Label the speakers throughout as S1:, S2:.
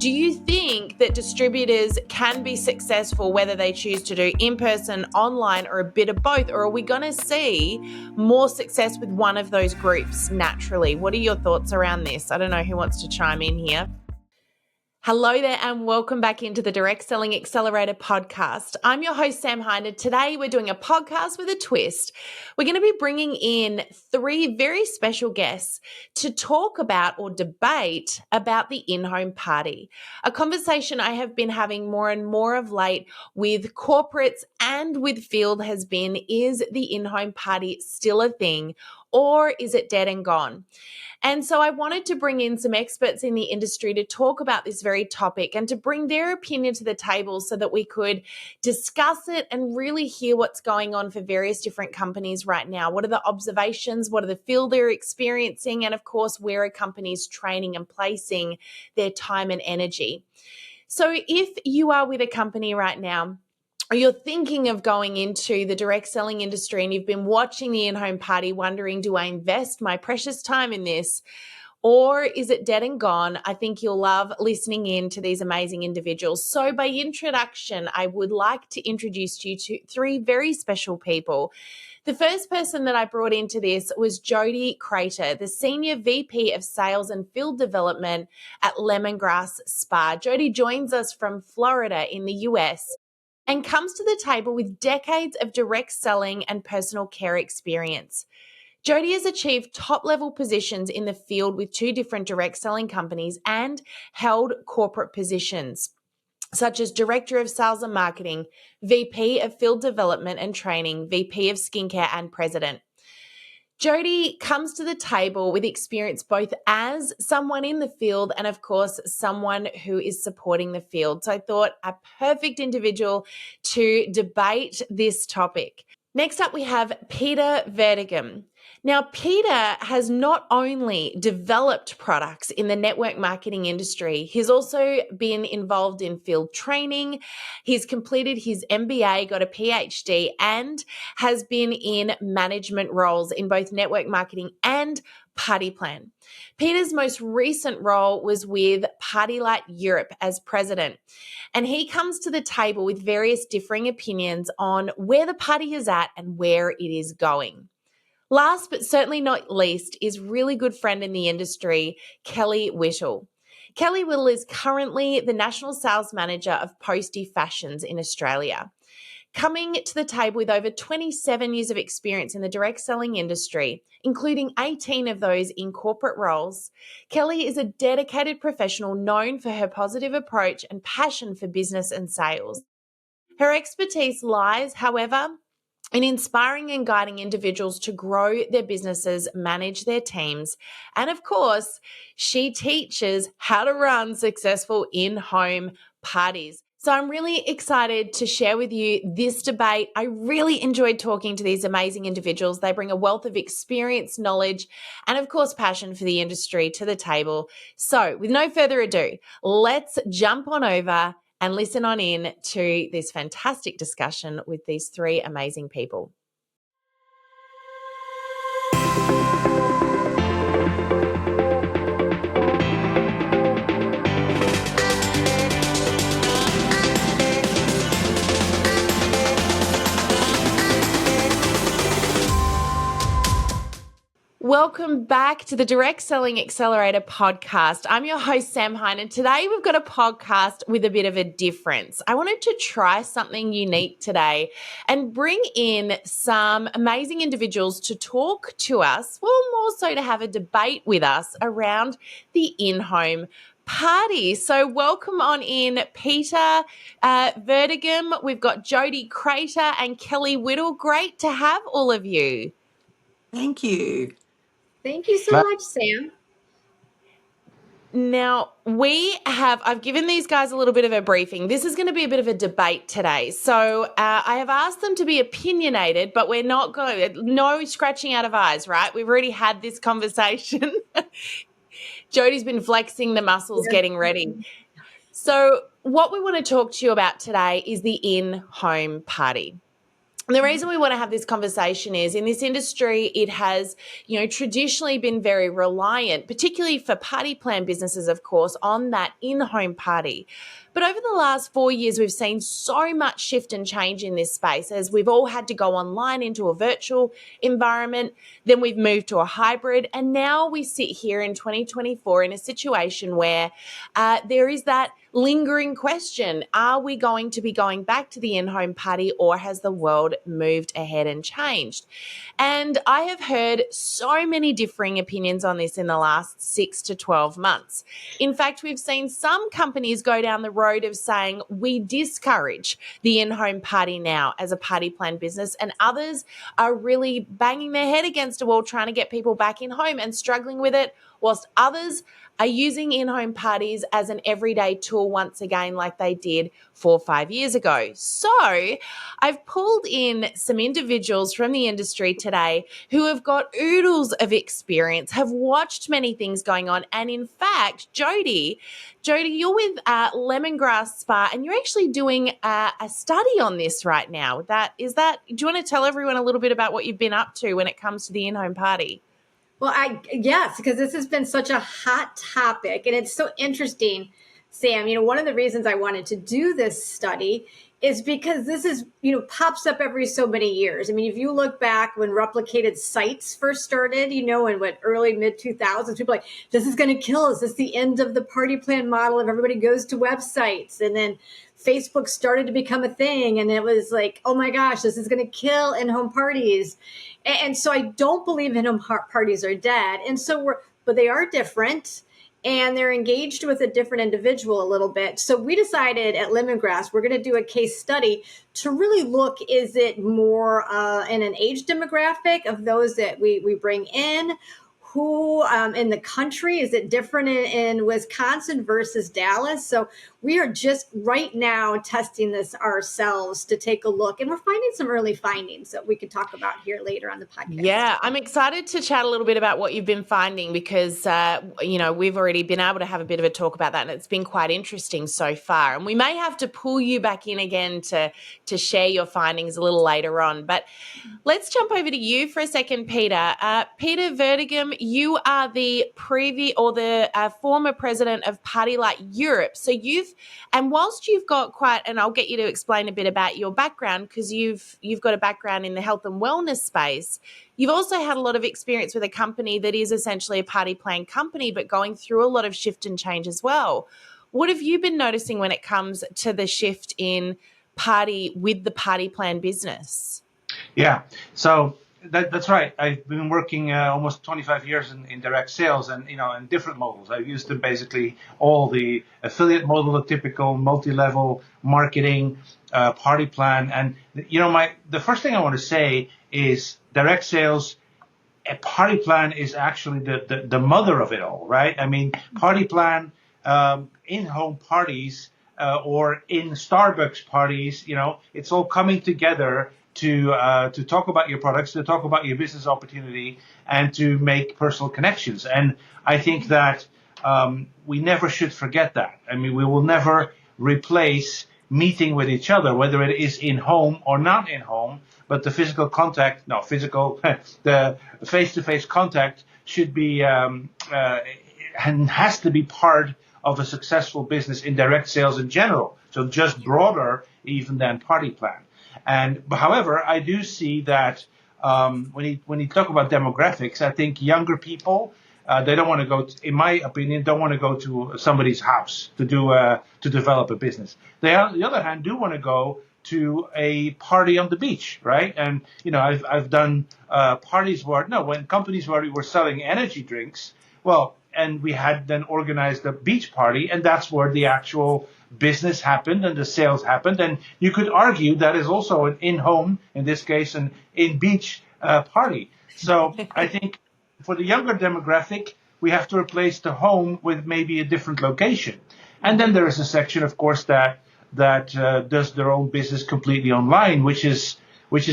S1: Do you think that distributors can be successful whether they choose to do in-person, online, or a bit of both? Or are we going to see more success with one of those groups naturally? What are your thoughts around this? I don't know who wants to chime in here. Hello there and welcome back into the Direct Selling Accelerator podcast. I'm your host, Sam Hinder. Today we're doing a podcast with a twist. We're going to be bringing in three very special guests to talk about or debate about the in-home party, a conversation I have been having more and more of late with corporates and with field has been, is the in-home party still a thing or is it dead and gone? And so I wanted to bring in some experts in the industry to talk about this very topic and to bring their opinion to the table so that we could discuss it and really hear what's going on for various different companies right now. What are the observations? What are the field they're experiencing? And of course, where are companies training and placing their time and energy? So if you are with a company right now, or you're thinking of going into the direct selling industry and you've been watching the in-home party wondering, do I invest my precious time in this or is it dead and gone? I think you'll love listening in to these amazing individuals. So by introduction, I would like to introduce you to three very special people. The first person that I brought into this was Jodi Crater, the Senior VP of Sales and Field Development at Lemongrass Spa. Jodi joins us from Florida in the US and comes to the table with decades of direct selling and personal care experience. Jodi has achieved top-level positions in the field with two different direct selling companies and held corporate positions, such as Director of Sales and Marketing, VP of Field Development and Training, VP of Skincare, and President. Jodi comes to the table with experience both as someone in the field and, of course, someone who is supporting the field. So I thought a perfect individual to debate this topic. Next up, we have Peter Verdegem. Now, Peter has not only developed products in the network marketing industry, he's also been involved in field training. He's completed his MBA, got a PhD, and has been in management roles in both network marketing and Party Plan. Peter's most recent role was with Party Light Europe as president, and he comes to the table with various differing opinions on where the party is at and where it is going. Last but certainly not least is really good friend in the industry, Kelly Whittle. Kelly Whittle is currently the National Sales Manager of Postie Fashions in Australia. Coming to the table with over 27 years of experience in the direct selling industry, including 18 of those in corporate roles, Kelly is a dedicated professional known for her positive approach and passion for business and sales. Her expertise lies, however, in inspiring and guiding individuals to grow their businesses, manage their teams, and of course, she teaches how to run successful in-home parties. So I'm really excited to share with you this debate. I really enjoyed talking to these amazing individuals. They bring a wealth of experience, knowledge, and of course, passion for the industry to the table. So with no further ado, let's jump on over and listen on in to this fantastic discussion with these three amazing people. Welcome back to the Direct Selling Accelerator podcast. I'm your host, Sam Hine, and today we've got a podcast with a bit of a difference. I wanted to try something unique today and bring in some amazing individuals to talk to us, well, more so to have a debate with us around the in-home party. So welcome on in Peter Verdegem. We've got Jodi Crater and Kelly Whittle. Great to have all of you.
S2: Thank you.
S3: Thank you so much, Sam.
S1: Now, I've given these guys a little bit of a briefing. This is going to be a bit of a debate today. So I have asked them to be opinionated, but we're not going, no scratching out of eyes, right? We've already had this conversation. Jodi's been flexing the muscles, getting ready. So what we want to talk to you about today is the in-home party. The reason we want to have this conversation is in this industry, it has, traditionally been very reliant, particularly for party plan businesses, of course, on that in-home party. But over the last 4 years, we've seen so much shift and change in this space as we've all had to go online into a virtual environment. Then we've moved to a hybrid. And now we sit here in 2024 in a situation where there is that lingering question. Are we going to be going back to the in-home party, or has the world moved ahead and changed? And I have heard so many differing opinions on this in the last 6 to 12 months. In fact, we've seen some companies go down the road of saying we discourage the in-home party now as a party plan business, and others are really banging their head against a wall trying to get people back in home and struggling with it, whilst others are using in-home parties as an everyday tool once again like they did 4 or 5 years ago. So I've pulled in some individuals from the industry today who have got oodles of experience, have watched many things going on. And in fact, Jodi, you're with Lemongrass Spa, and you're actually doing a study on this right now. Do you want to tell everyone a little bit about what you've been up to when it comes to the in-home party?
S3: Well, yes, because this has been such a hot topic, and it's so interesting, Sam. One of the reasons I wanted to do this study is because this is, pops up every so many years. I mean, if you look back when replicated sites first started, in what early mid 2000s, people were like, this is going to kill us. This is the end of the party plan model if everybody goes to websites. And then Facebook started to become a thing, and it was like, oh my gosh, this is going to kill in-home parties. And so I don't believe in-home parties are dead. And so but they are different, and they're engaged with a different individual a little bit. So we decided at Lemongrass, we're going to do a case study to really look, is it more in an age demographic of those that we bring in? Who in the country, is it different in Wisconsin versus Dallas? So we are just right now testing this ourselves to take a look, and we're finding some early findings that we could talk about here later on the podcast.
S1: Yeah, I'm excited to chat a little bit about what you've been finding because, we've already been able to have a bit of a talk about that, and it's been quite interesting so far. And we may have to pull you back in again to share your findings a little later on. But let's jump over to you for a second, Peter. Peter Verdegem, you are the former president of Party Light Europe. So whilst you've got and I'll get you to explain a bit about your background because you've got a background in the health and wellness space. You've also had a lot of experience with a company that is essentially a party plan company, but going through a lot of shift and change as well. What have you been noticing when it comes to the shift in with the party plan business?
S4: Yeah, so that's right. I've been working almost 25 years in direct sales, and in different models. I've used them basically all the affiliate model, the typical multi-level marketing, party plan, and the first thing I want to say is direct sales. A party plan is actually the mother of it all, right? I mean, party plan, in-home parties or in Starbucks parties, it's all coming together to talk about your products, to talk about your business opportunity, and to make personal connections. And I think that we never should forget that. I mean, we will never replace meeting with each other, whether it is in home or not in home, but the the face-to-face contact should be and has to be part of a successful business in direct sales in general. So just broader even than party plan. And however, I do see that when you talk about demographics, I think younger people they don't want to go. In my opinion, don't want to go to somebody's house to develop a business. They, on the other hand, do want to go to a party on the beach, right? And I've done parties when companies where we were selling energy drinks. Well, and we had then organized a beach party, and that's where the actual business happened and the sales happened. And you could argue that is also an in-home, in this case, an in-beach party. So I think for the younger demographic, we have to replace the home with maybe a different location. And then there is a section, of course, that does their own business completely online, which is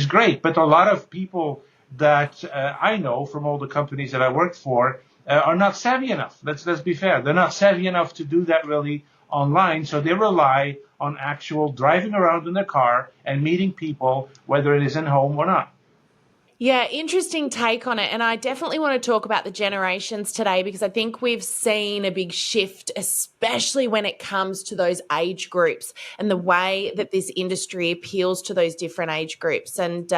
S4: great. But a lot of people that I know from all the companies that I worked for are not savvy enough. Let's be fair. They're not savvy enough to do that really online, so they rely on actual driving around in their car and meeting people, whether it is in home or not.
S1: Yeah, interesting take on it. And I definitely want to talk about the generations today because I think we've seen a big shift, especially when it comes to those age groups and the way that this industry appeals to those different age groups. And,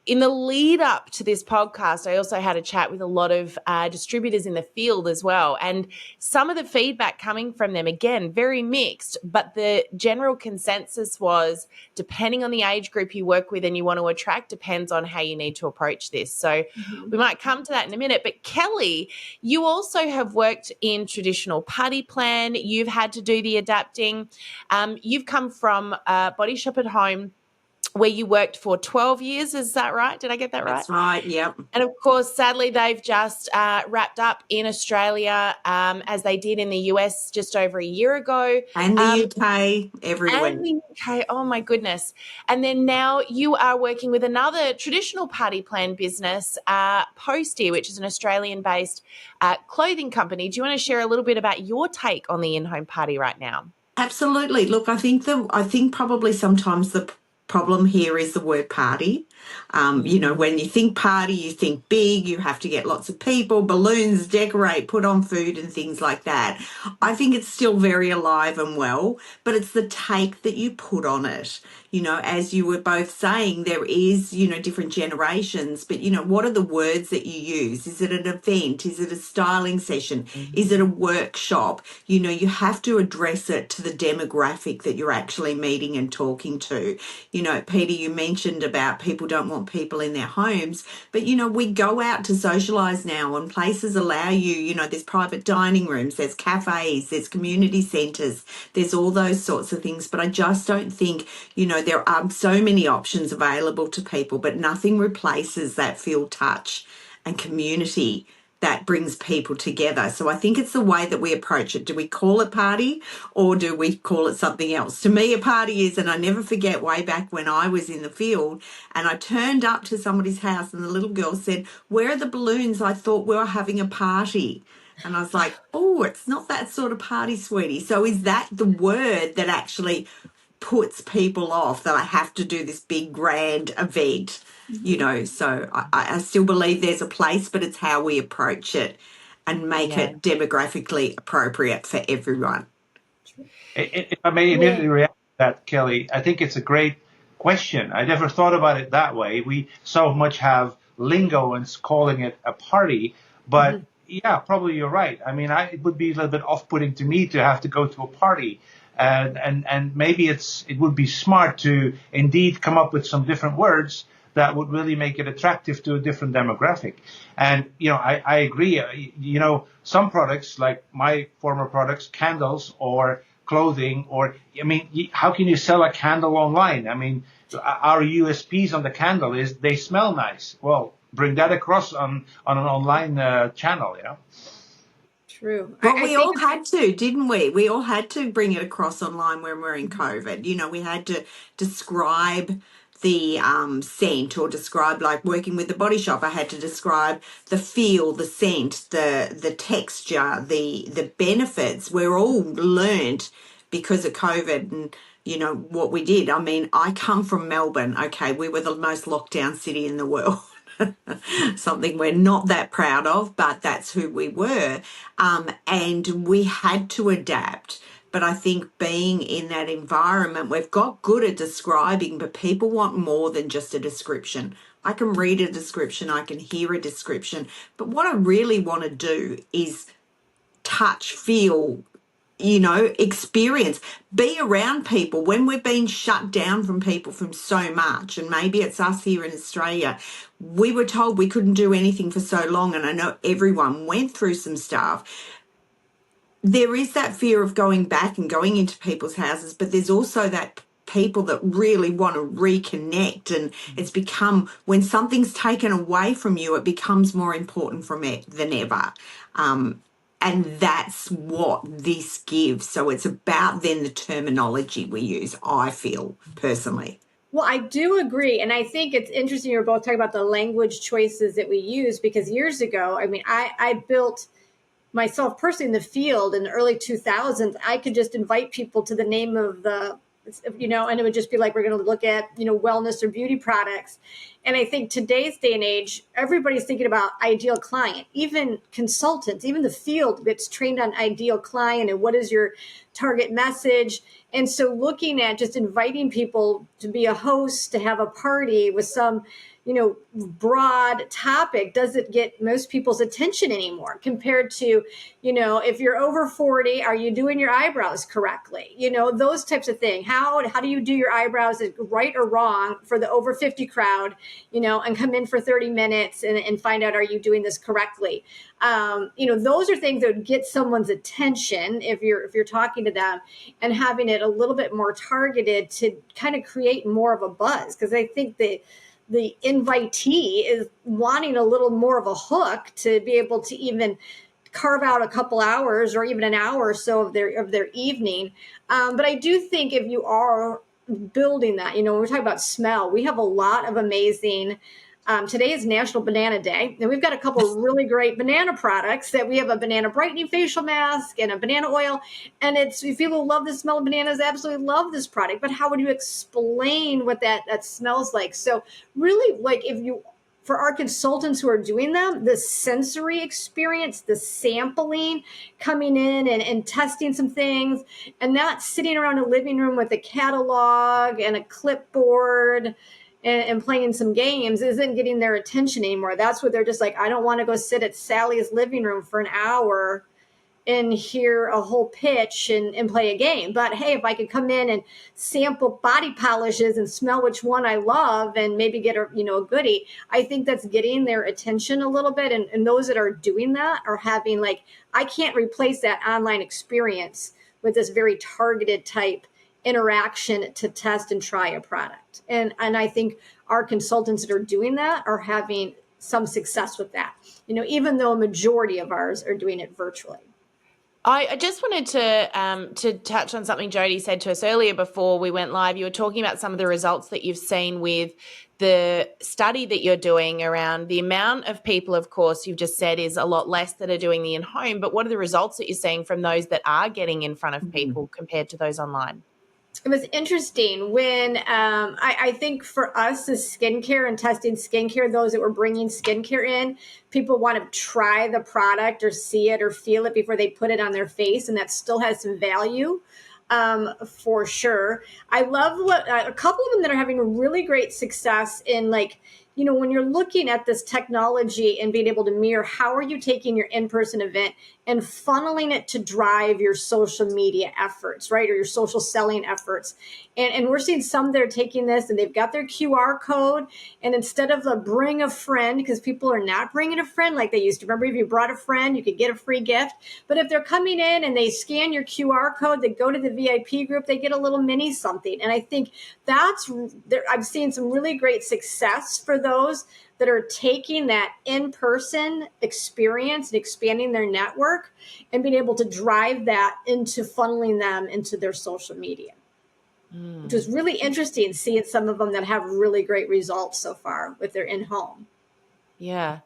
S1: in the lead up to this podcast, I also had a chat with a lot of distributors in the field as well. And some of the feedback coming from them, again, very mixed, but the general consensus was depending on the age group you work with and you want to attract, depends on how you need to approach this. So we might come to that in a minute. But Kelly, you also have worked in traditional party plan. You've had to do the adapting. You've come from Body Shop at Home, where you worked for 12 years. Is that right? Did I get that right?
S2: That's right, yep.
S1: And of course, sadly, they've just wrapped up in Australia, as they did in the US just over a year ago.
S2: And the UK, everywhere.
S1: And the UK, oh my goodness. And then now you are working with another traditional party plan business, Postie, which is an Australian-based clothing company. Do you want to share a little bit about your take on the in-home party right now?
S2: Absolutely. Look, I think probably sometimes the problem here is the word party. When you think party, you think big, you have to get lots of people, balloons, decorate, put on food and things like that. I think it's still very alive and well, but it's the take that you put on it. As you were both saying, there is, different generations, but, what are the words that you use? Is it an event? Is it a styling session? Is it a workshop? You have to address it to the demographic that you're actually meeting and talking to. Peter, you mentioned about people don't want people in their homes, but, we go out to socialise now and places allow you, there's private dining rooms, there's cafes, there's community centres, there's all those sorts of things. But I just don't think, there are so many options available to people, but nothing replaces that feel, touch and community that brings people together. So I think it's the way that we approach it. Do we call it party or do we call it something else? To me, a party is, and I never forget way back when I was in the field and I turned up to somebody's house and the little girl said, "Where are the balloons? I thought we were having a party." And I was like, "Oh, it's not that sort of party, sweetie." So is that the word that actually puts people off, that I have to do this big grand event? So I still believe there's a place, but it's how we approach it and make it demographically appropriate for everyone.
S4: If I may immediately react to that, Kelly, I think it's a great question. I never thought about it that way. We so much have lingo and calling it a party, but yeah, probably you're right. I mean, it would be a little bit off-putting to me to have to go to a party. And maybe it would be smart to indeed come up with some different words that would really make it attractive to a different demographic. And, I agree. Some products, like my former products, candles or clothing, how can you sell a candle online? I mean, our USPs on the candle is they smell nice. Well, bring that across on an online channel,
S3: True.
S2: Well, we all had to, didn't we? We all had to bring it across online when we're in COVID. We had to describe the scent, or describe, like working with the Body Shop, I had to describe the feel, the scent, the texture, the benefits. We're all learned because of COVID and what we did. I mean, I come from Melbourne. Okay, we were the most locked down city in the world. Something we're not that proud of, but that's who we were. And we had to adapt. But I think being in that environment, we've got good at describing, but people want more than just a description. I can read a description, I can hear a description, but what I really want to do is touch, feel, experience, be around people. When we've been shut down from people from so much, and maybe it's us here in Australia, we were told we couldn't do anything for so long, and I know everyone went through some stuff. There is that fear of going back and going into people's houses, but there's also that people that really want to reconnect, and it's become, when something's taken away from you, it becomes more important than ever. And that's what this gives. So it's about then the terminology we use, I feel, personally.
S3: Well, I do agree. And I think it's interesting you're both talking about the language choices that we use, because years ago, I mean, I built myself personally in the field in the early 2000s, I could just invite people to the name of the, and it would just be like, we're going to look at, wellness or beauty products. And I think today's day and age, everybody's thinking about ideal client, even consultants, even the field gets trained on ideal client and what is your target message. And so looking at just inviting people to be a host, to have a party with some, broad topic doesn't get most people's attention anymore compared to, if you're over 40, are you doing your eyebrows correctly? Those types of things. How do you do your eyebrows, right or wrong, for the over 50 crowd, and come in for 30 minutes and find out, are you doing this correctly? Those are things that would get someone's attention if you're talking to them, and having it a little bit more targeted to kind of create more of a buzz. Because I think the invitee is wanting a little more of a hook to be able to even carve out a couple hours or even an hour or so of their evening. But I do think if you are building that, when we're talking about smell, we have a lot of amazing. Today is National Banana Day, and we've got a couple of really great banana products. That we have a banana brightening facial mask and a banana oil, and if people love the smell of bananas, absolutely love this product. But how would you explain what that smells like? So really, like for our consultants who are doing them, the sensory experience, the sampling, coming in and testing some things, and not sitting around a living room with a catalog and a clipboard and playing some games isn't getting their attention anymore. That's what they're just like, I don't want to go sit at Sally's living room for an hour and hear a whole pitch and play a game. But hey, if I could come in and sample body polishes and smell which one I love and maybe get a goodie, I think that's getting their attention a little bit. And those that are doing that are having, like, I can't replace that online experience with this very targeted type interaction to test and try a product. And I think our consultants that are doing that are having some success with that, even though a majority of ours are doing it virtually.
S1: I just wanted to touch on something Jodi said to us earlier before we went live. You were talking about some of the results that you've seen with the study that you're doing around the amount of people, of course, you've just said is a lot less that are doing the in-home, but what are the results that you're seeing from those that are getting in front of people compared to those online?
S3: It was interesting when I think for us as skincare and testing skincare, those that were bringing skincare in, people want to try the product or see it or feel it before they put it on their face. And that still has some value for sure. I love what a couple of them that are having really great success in, like, when you're looking at this technology and being able to mirror, how are you taking your in-person event and funneling it to drive your social media efforts, right? Or your social selling efforts. And we're seeing some that are taking this and they've got their QR code. And instead of the bring a friend, because people are not bringing a friend like they used to. Remember, if you brought a friend, you could get a free gift. But if they're coming in and they scan your QR code, they go to the VIP group, they get a little mini something. And I think I'm seeing some really great success for those that are taking that in-person experience and expanding their network and being able to drive that into funneling them into their social media. Which was really interesting, seeing some of them that have really great results so far with their in-home.
S1: Yeah.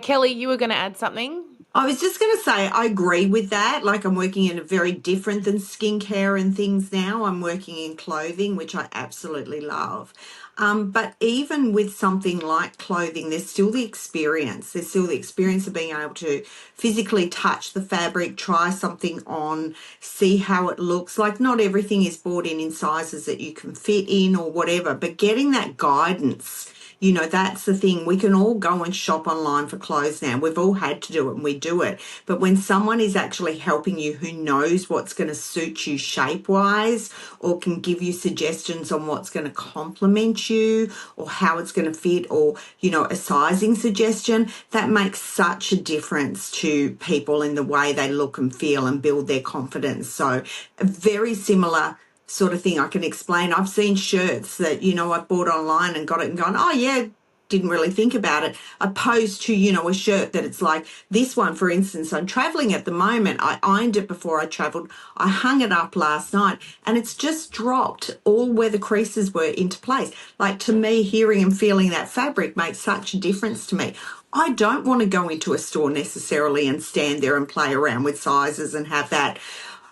S1: Kelly, you were going to add something?
S2: I was just going to say, I agree with that. Like, I'm working in a very different than skincare and things now. I'm working in clothing, which I absolutely love. But even with something like clothing, there's still the experience. There's still the experience of being able to physically touch the fabric, try something on, see how it looks. Like, not everything is bought in sizes that you can fit in or whatever, but getting that guidance. That's the thing. We can all go and shop online for clothes now. We've all had to do it and we do it. But when someone is actually helping you who knows what's going to suit you shape-wise or can give you suggestions on what's going to complement you or how it's going to fit or, a sizing suggestion, that makes such a difference to people in the way they look and feel and build their confidence. So a very similar sort of thing I can explain. I've seen shirts that, I've bought online and got it and gone, oh yeah, didn't really think about it, opposed to, you know, a shirt that it's like this one, for instance. I'm traveling at the moment. I ironed it before I traveled. I hung it up last night and it's just dropped all where the creases were into place. Like, to me, hearing and feeling that fabric makes such a difference to me. I don't want to go into a store necessarily and stand there and play around with sizes and have that,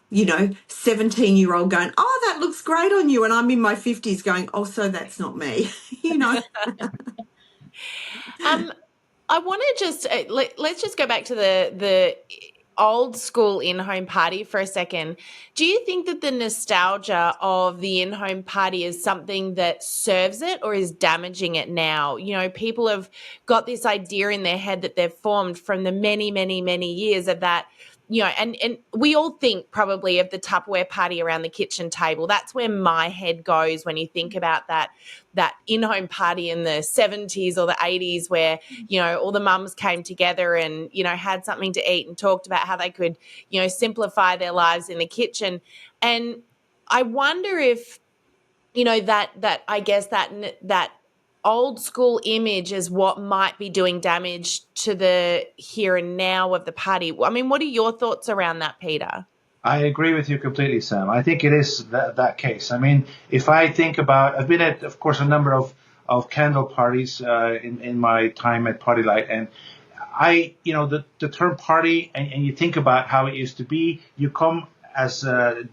S2: you know, 17-year-old going, oh, that looks great on you. And I'm in my 50s going, oh, so that's not me, you know.
S1: I want to just let's just go back to the old school in-home party for a second. Do you think that the nostalgia of the in-home party is something that serves it or is damaging it now? You know, people have got this idea in their head that they've formed from the many, many, many years of that. You know, and we all think probably of the Tupperware party around the kitchen table. That's where my head goes when you think about that in-home party in the 70s or the 80s where, you know, all the mums came together and, you know, had something to eat and talked about how they could, you know, simplify their lives in the kitchen. And I wonder if, you know, that I guess that old school image is what might be doing damage to the here and now of the party. I mean, what are your thoughts around that, Peter?
S4: I agree with you completely, Sam. I think it is that case. I mean, if I think about, I've been at, of course, a number of candle parties in my time at Party Light, and you know, the term party, and you think about how it used to be. You come, as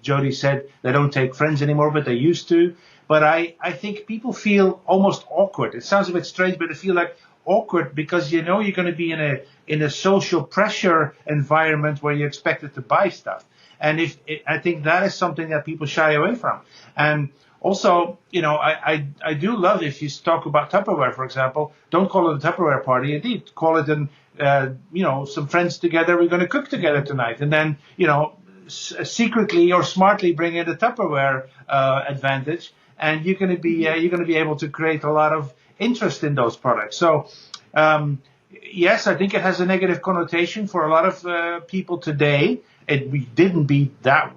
S4: Jodi said, they don't take friends anymore, but they used to. But I think people feel almost awkward. It sounds a bit strange, but they feel like awkward because you know you're going to be in a social pressure environment where you're expected to buy stuff. And I think that is something that people shy away from. And also, you know, I do love, if you talk about Tupperware, for example, don't call it a Tupperware party. Indeed, call it you know, some friends together. We're going to cook together tonight, and then, you know, secretly or smartly bring in the Tupperware advantage, and you're going to be able to create a lot of interest in those products. So. Yes, I think it has a negative connotation for a lot of people today. It didn't be that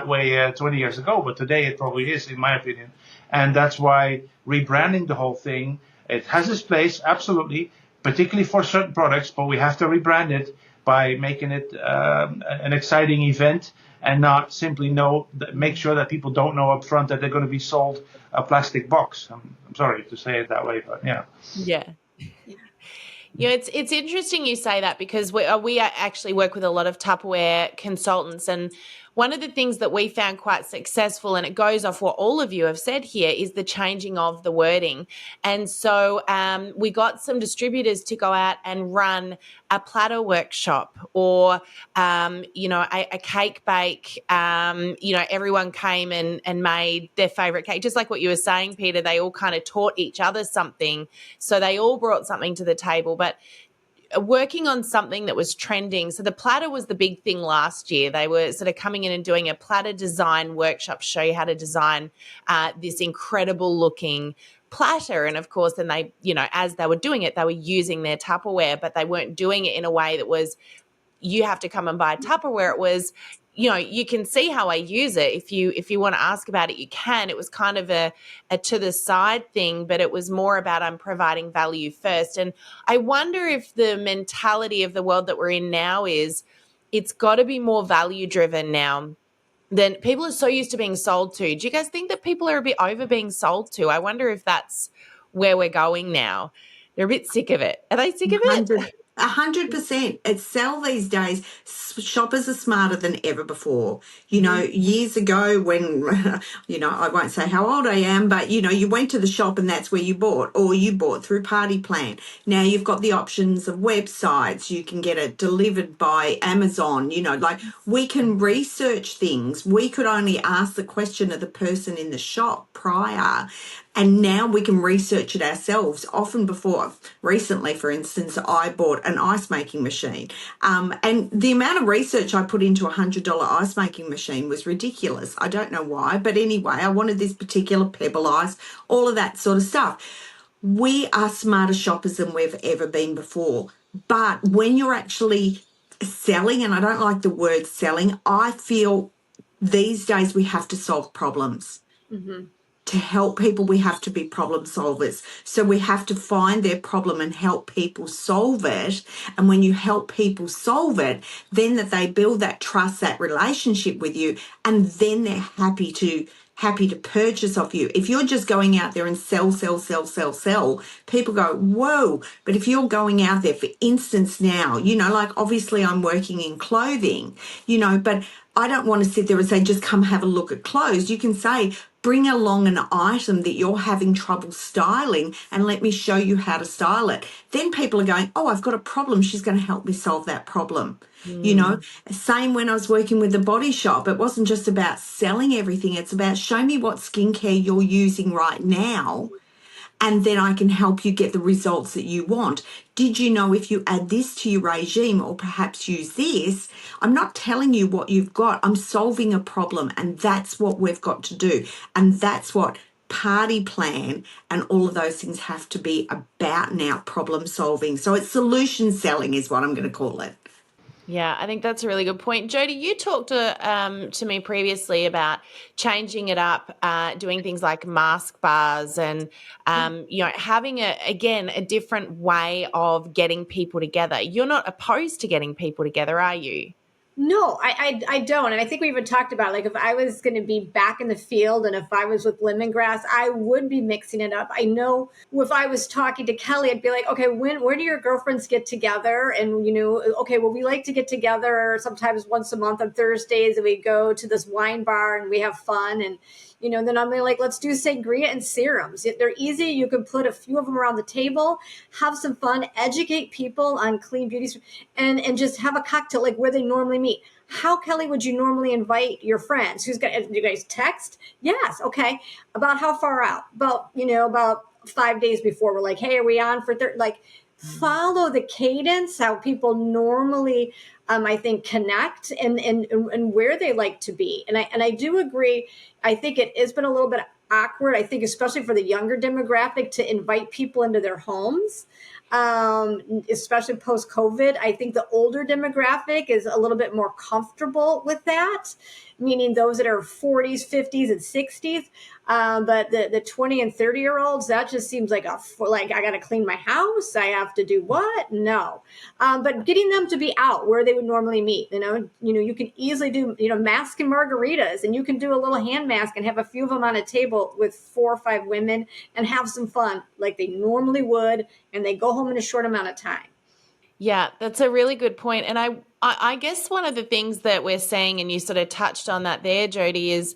S4: way 20 years ago, but today it probably is, in my opinion. And that's why rebranding the whole thing, it has its place, absolutely, particularly for certain products, but we have to rebrand it by making it an exciting event and not simply make sure that people don't know up front that they're going to be sold a plastic box. I'm sorry to say it that way, but yeah.
S1: Yeah. You know, it's interesting you say that because we actually work with a lot of Tupperware consultants, and one of the things that we found quite successful, and it goes off what all of you have said here, is the changing of the wording. And so we got some distributors to go out and run a platter workshop or, you know, a cake bake. You know, everyone came and made their favourite cake. Just like what you were saying, Peter, they all kind of taught each other something. So they all brought something to the table. But working on something that was trending. So the platter was the big thing last year. They were sort of coming in and doing a platter design workshop, show you how to design this incredible looking platter. And of course, then they, you know, as they were doing it, they were using their Tupperware, but they weren't doing it in a way that was, you have to come and buy Tupperware. It was, you know, you can see how I use it. If you want to ask about it, you can. It was kind of a to the side thing, but it was more about I'm providing value first. And I wonder if the mentality of the world that we're in now is it's got to be more value driven now. Then people are so used to being sold to. Do you guys think that people are a bit over being sold to? I wonder if that's where we're going now. They're a bit sick of it. Are they sick of it?
S2: 100%. It's sell these days. Shoppers are smarter than ever before. You know, years ago when, you know, I won't say how old I am, but, you know, you went to the shop and that's where you bought, or you bought through Party Plan. Now you've got the options of websites. You can get it delivered by Amazon. You know, like we can research things. We could only ask the question of the person in the shop prior. And now we can research it ourselves. Often before, recently, for instance, I bought an ice making machine. And the amount of research I put into a $100 ice making machine was ridiculous. I don't know why. But anyway, I wanted this particular pebble ice, all of that sort of stuff. We are smarter shoppers than we've ever been before. But when you're actually selling, and I don't like the word selling, I feel these days we have to solve problems.
S3: Mm-hmm.
S2: to help people, we have to be problem solvers. So we have to find their problem and help people solve it. And when you help people solve it, then that they build that trust, that relationship with you, and then they're happy to purchase off you. If you're just going out there and sell, people go, whoa. But if you're going out there, for instance, now, like obviously I'm working in clothing, but I don't want to sit there and say, just come have a look at clothes. You can say, bring along an item that you're having trouble styling and let me show you how to style it. Then people are going, oh, I've got a problem. She's going to help me solve that problem. Same when I was working with the Body Shop. It wasn't just about selling everything. It's about show me what skincare you're using right now, and then I can help you get the results that you want. Did you know if you add this to your regime or perhaps use this, I'm not telling you what you've got. I'm solving a problem, and that's what we've got to do. And that's what party plan and all of those things have to be about now, problem solving. So it's solution selling is what I'm going to call it.
S1: Yeah, I think that's a really good point. Jodi, you talked to me previously about changing it up, doing things like mask bars and, having a different way of getting people together. You're not opposed to getting people together, are you?
S3: No, I don't. And I think we even talked about, like, if I was going to be back in the field and if I was with Lemongrass, I would be mixing it up. I know if I was talking to Kelly, I'd be like, okay, where do your girlfriends get together? And, okay, well, we like to get together sometimes once a month on Thursdays, and we go to this wine bar and we have fun. And, then I'm like, let's do sangria and serums. They're easy. You can put a few of them around the table, have some fun, educate people on clean beauty, and just have a cocktail like where they normally meet. How, Kelly, would you normally invite your friends? Do you guys text? Yes. Okay. About how far out? About 5 days before. We're like, hey, are we on for follow the cadence, how people normally, I think, connect and where they like to be. And I do agree. I think it has been a little bit awkward, I think, especially for the younger demographic, to invite people into their homes, especially post-COVID. I think the older demographic is a little bit more comfortable with that, meaning those that are 40s, 50s, and 60s. But the 20 and 30-year-olds, that just seems like I got to clean my house. I have to do what? No. But getting them to be out where they would normally meet, you can easily do, mask and margaritas, and you can do a little hand mask and have a few of them on a table with 4 or 5 women and have some fun like they normally would. And they go home in a short amount of time.
S1: Yeah, that's a really good point. And I guess one of the things that we're seeing, and you sort of touched on that there, Jodi, is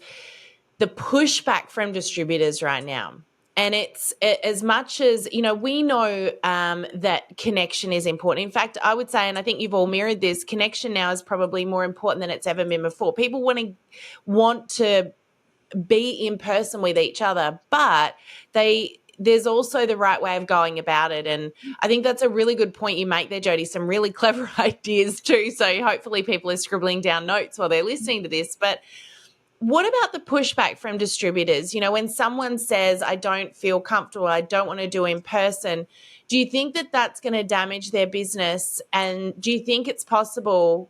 S1: the pushback from distributors right now. And it's as much as, we know that connection is important. In fact, I would say, and I think you've all mirrored this, connection now is probably more important than it's ever been before. People want to be in person with each other, but there's also the right way of going about it. And I think that's a really good point you make there, Jodi. Some really clever ideas too. So hopefully people are scribbling down notes while they're listening to this. But what about the pushback from distributors? When someone says, I don't feel comfortable, I don't want to do in person, do you think that that's going to damage their business? And do you think it's possible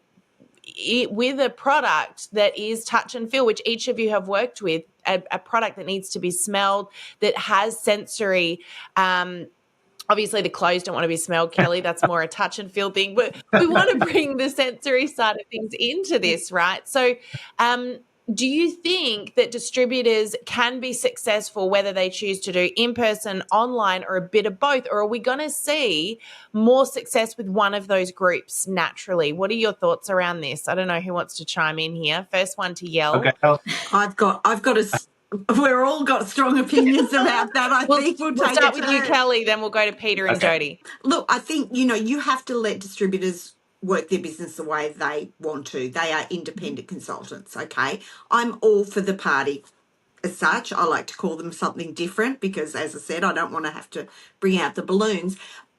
S1: with a product that is touch and feel, which each of you have worked with, a product that needs to be smelled, that has sensory, obviously the clothes don't want to be smelled, Kelly, that's more a touch and feel thing, but we want to bring the sensory side of things into this, right? So do you think that distributors can be successful whether they choose to do in-person, online, or a bit of both? Or are we going to see more success with one of those groups naturally? What are your thoughts around this? I don't know who wants to chime in here. First one to yell.
S4: Okay.
S2: I've got we're all got strong opinions about that. I think we'll take
S1: start
S2: it
S1: with you, Kelly, then we'll go to Peter and Jodi.
S2: Look, I think, you have to let distributors work their business the way they want to. They are independent consultants, okay? I'm all for the party as such. I like to call them something different because, as I said, I don't want to have to bring out the balloons.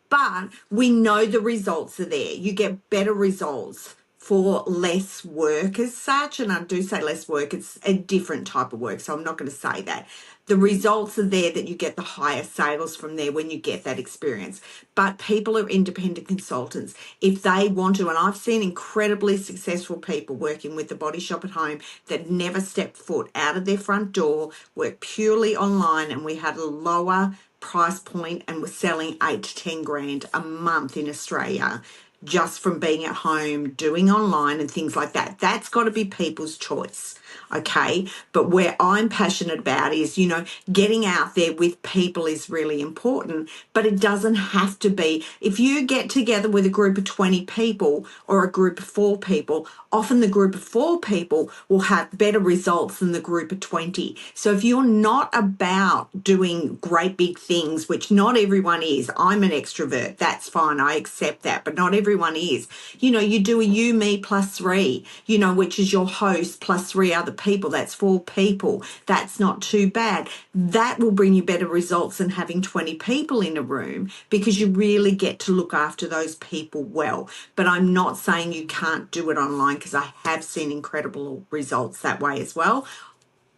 S2: But we know the results are there. You get better results for less work as such. And I do say less work, it's a different type of work. So I'm not going to say that. The results are there that you get the higher sales from there when you get that experience. But people are independent consultants. If they want to, and I've seen incredibly successful people working with the Body Shop at Home that never stepped foot out of their front door, work purely online, and we had a lower price point and were selling 8 to 10 grand a month in Australia just from being at home, doing online and things like that. That's got to be people's choice, okay? But where I'm passionate about is, you know, getting out there with people is really important, but it doesn't have to be. If you get together with a group of 20 people or a group of 4 people, often the group of 4 people will have better results than the group of 20. So if you're not about doing great big things, which not everyone is, I'm an extrovert, that's fine, I accept that, but not everyone is. You know, you do a you, me plus 3, you know, which is your host plus 3 other people, that's 4 people. That's not too bad. That will bring you better results than having 20 people in a room, because you really get to look after those people well. But I'm not saying you can't do it online, because I have seen incredible results that way as well.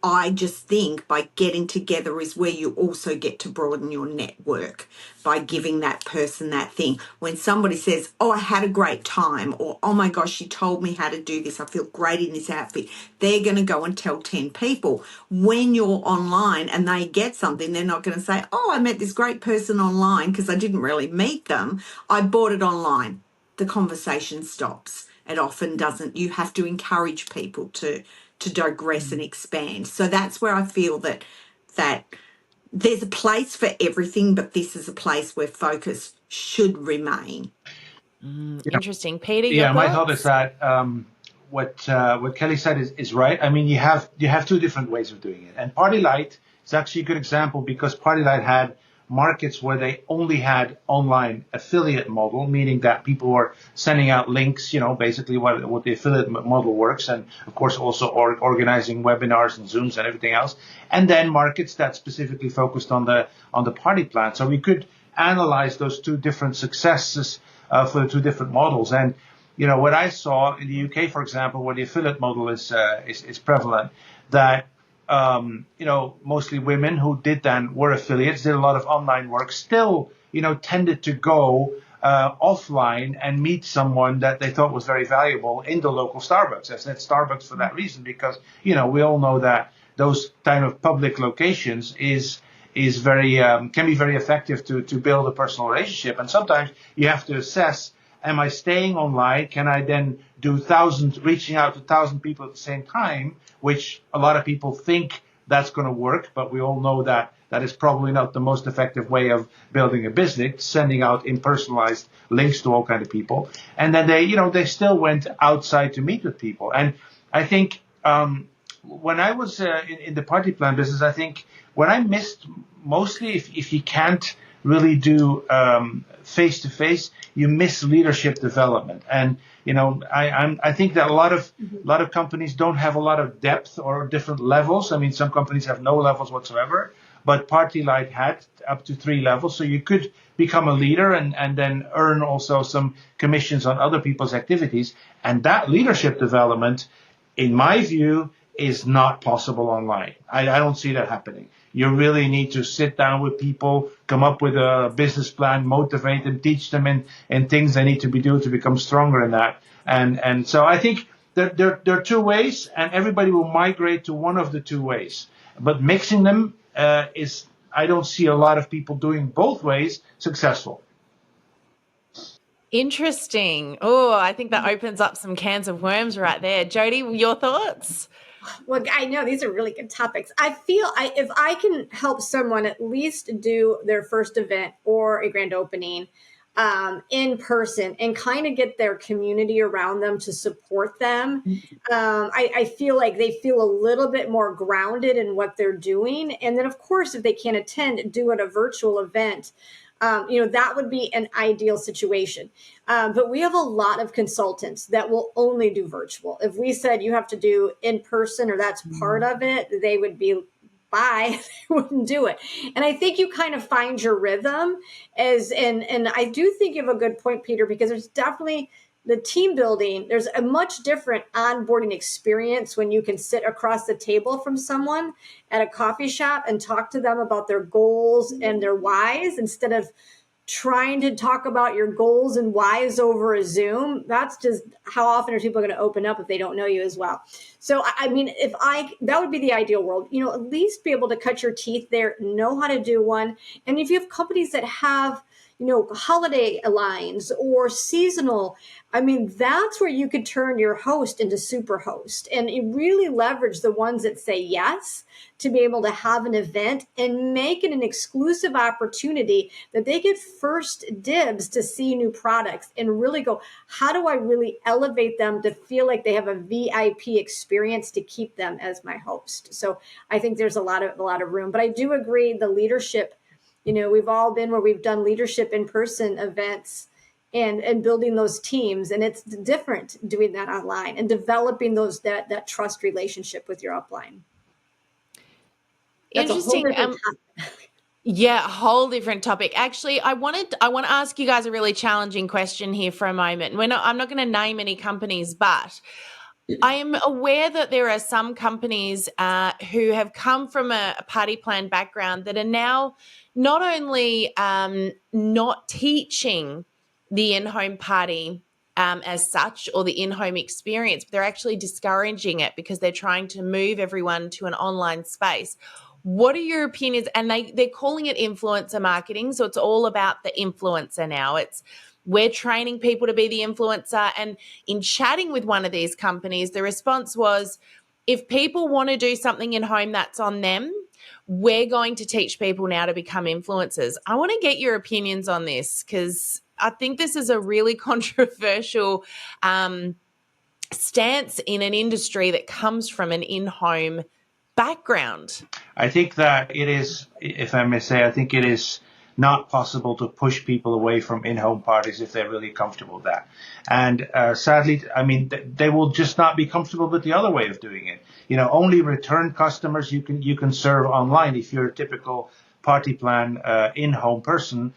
S2: I just think by getting together is where you also get to broaden your network, by giving that person that thing. When somebody says, oh, I had a great time, or oh my gosh, she told me how to do this, I feel great in this outfit, they're going to go and tell 10 people. When you're online and they get something, they're not going to say, oh, I met this great person online because I didn't really meet them, I bought it online. The conversation stops. It often doesn't. You have to encourage people to digress and expand. So that's where I feel that there's a place for everything, but this is a place where focus should remain.
S1: Interesting. Peter, your
S4: Yeah, my thought is
S1: thoughts?
S4: that what Kelly said is right. I mean, you have 2 different ways of doing it, and Party Light is actually a good example, because Party Light had markets where they only had online affiliate model, meaning that people were sending out links, you know, basically what the affiliate model works, and of course also organizing webinars and Zooms and everything else, and then markets that specifically focused on the party plan. So we could analyze those 2 different successes for the 2 different models. And you know, what I saw in the UK, for example, where the affiliate model is prevalent, that you know, mostly women who were affiliates, did a lot of online work, still, you know, tended to go offline and meet someone that they thought was very valuable in the local Starbucks. I said Starbucks for that reason, because, you know, we all know that those kind of public locations is very can be very effective to build a personal relationship. And sometimes you have to assess, am I staying online? Can I then do reaching out to 1,000 people at the same time, which a lot of people think that's going to work, but we all know that that is probably not the most effective way of building a business, sending out impersonalized links to all kinds of people. And then they still went outside to meet with people. And I think when I was in the party plan business, I think when I missed mostly, if you can't really do face to face, you miss leadership development. And you know, I think that a lot of companies don't have a lot of depth or different levels. I mean, some companies have no levels whatsoever, but Party Light had up to 3 levels, so you could become a leader and then earn also some commissions on other people's activities. And that leadership development, in my view, is not possible online. I don't see that happening. You really need to sit down with people, come up with a business plan, motivate them, teach them in things they need to be doing to become stronger in that. And so I think there are 2 ways, and everybody will migrate to one of the 2 ways. But mixing them I don't see a lot of people doing both ways successful.
S1: Interesting. Oh, I think that opens up some cans of worms right there. Jodi, your thoughts?
S3: Well, I know these are really good topics. I feel if I can help someone at least do their first event or a grand opening in person and kind of get their community around them to support them, I feel like they feel a little bit more grounded in what they're doing. And then, of course, if they can't attend, do it a virtual event. That would be an ideal situation. But we have a lot of consultants that will only do virtual. If we said you have to do in person or that's part of it, they would be bye. They wouldn't do it. And I think you kind of find your rhythm and I do think you have a good point, Peter, because there's definitely the team building, there's a much different onboarding experience when you can sit across the table from someone at a coffee shop and talk to them about their goals and their whys instead of trying to talk about your goals and whys over a Zoom. That's just how often are people going to open up if they don't know you as well. So, I mean, that would be the ideal world, at least be able to cut your teeth there, know how to do one. And if you have companies that have, holiday lines or seasonal, I mean, that's where you could turn your host into super host and really leverage the ones that say yes to be able to have an event and make it an exclusive opportunity that they get first dibs to see new products and really go, how do I really elevate them to feel like they have a VIP experience to keep them as my host? So I think there's a lot of room, but I do agree the leadership, we've all been where we've done leadership in person events and building those teams. And it's different doing that online and developing that trust relationship with your upline. That's
S1: Interesting. Yeah, a whole different topic. Actually, I want to ask you guys a really challenging question here for a moment. I'm not going to name any companies, but I am aware that there are some companies who have come from a party plan background that are now not only not teaching the in-home party as such or the in-home experience, but they're actually discouraging it because they're trying to move everyone to an online space. What are your opinions? And they're calling it influencer marketing. So it's all about the influencer now. We're training people to be the influencer. And in chatting with one of these companies, the response was, if people want to do something in home, that's on them. We're going to teach people now to become influencers. I want to get your opinions on this because I think this is a really controversial stance in an industry that comes from an in-home background.
S4: I think that it is, if I may say, I think it is not possible to push people away from in-home parties if they're really comfortable with that. And sadly, I mean, they will just not be comfortable with the other way of doing it. Only return customers you can serve online if you're a typical party plan in-home person.